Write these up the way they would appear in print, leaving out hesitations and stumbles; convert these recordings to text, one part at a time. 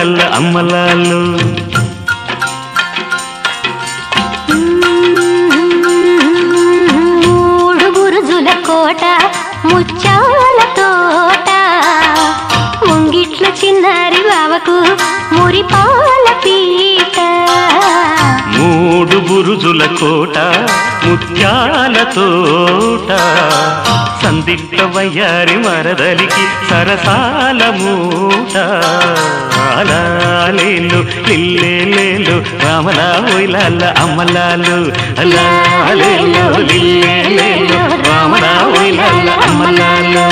ఓయిలల్ల అమ్మలాలు మూడు బురుజుల కోట ముచ్చాల తోట ముంగిట్ల చిన్నారి బావకు మురిపాల పీట మూడు బురుజుల కోట ముత్యాల తోట సందిగ్ధ వయ్యారి మరదలికి సరసాల మూట లాలేలు లిల్లేలు రామలా ఓయిలల్ల అమ్మలాలు లాలేలు లిల్లేలు రామలా ఓయిలల్ల అమ్మలాలు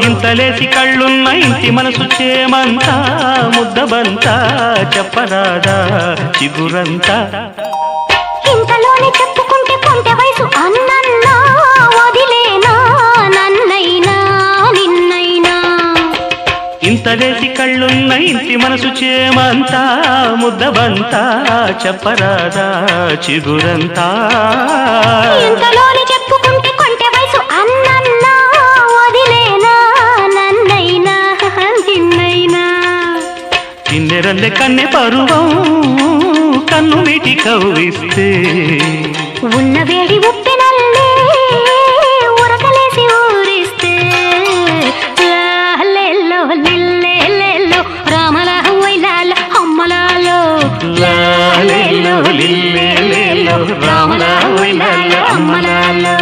ఇంతలేసి కళ్ళున్న ఇంటి మనసు చేమంతా ముద్దబంతా చెప్పరాదా చిగురంతా ఇంతలోనే చెప్పుకుంటే కొంటె వయసు అన్నన్నా వదిలేనా నన్నైనా నిన్నైనా ఇంతలేసి కళ్ళున్న ఇంటి మనసు చేమంతా ముద్దబంతా చెప్పరాదా చిగురంతా ఇంతలోనే చెప్పుకుంటే కొంటె వయసు అన్నన్నా వదిలేనా నన్నైనా నిన్నైనా కిన్నెరల్లె కన్నె పరువం కన్ను మీటి కవ్విస్తే ఉన్న వేడి ఉప్పెనల్లే ఉరకలేసి ఊరిస్తే లాలెల్లో లిల్లెల్లో రామల ఓయిలల్ల అమ్మలాలో లాలేలో లిల్లేలో రామలా ఓయిలల్ల అమ్మలాలు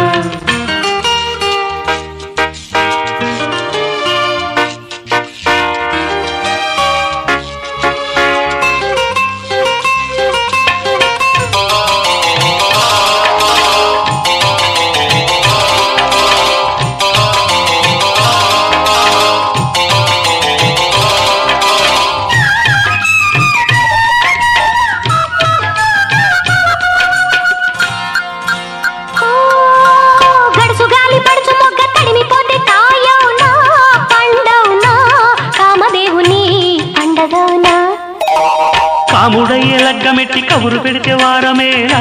కాముడయ్యే లగ్గమెట్టి కబురు పెడితే వారమేలా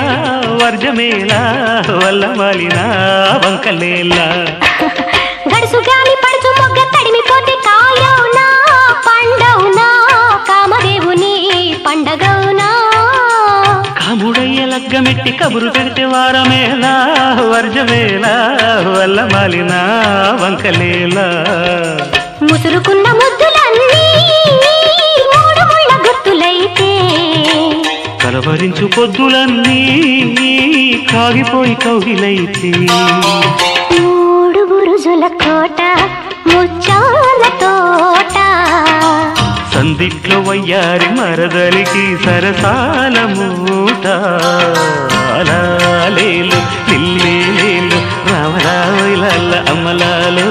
వర్జమేలా వల్ల మాలినా వంకలేలా గడుసు గాలి పడుచు మొగ్గ తడిమిపోతే కాయవునా పండవునా కామదేవుని పండగవునా కాముడయ్యే లగ్గమెట్టి కబురు పెడితే వారమేలా వర్జమేలా వల్ల మాలినా వంకలేలా ముసురుకున్న ముద్దులన్నీ మూడు ముళ్ళ గుర్తులైతే కలవరించు పొద్దులన్నీ కాగిపోయి కౌగిలైతే మూడు బురుజుల కోట ముచ్చాల తోట సందిట్లో వయ్యారి మరదలికి సరసాల మూట లాలేలు లిల్లేలు రామలా ఓయిలల్ల అమ్మలాలు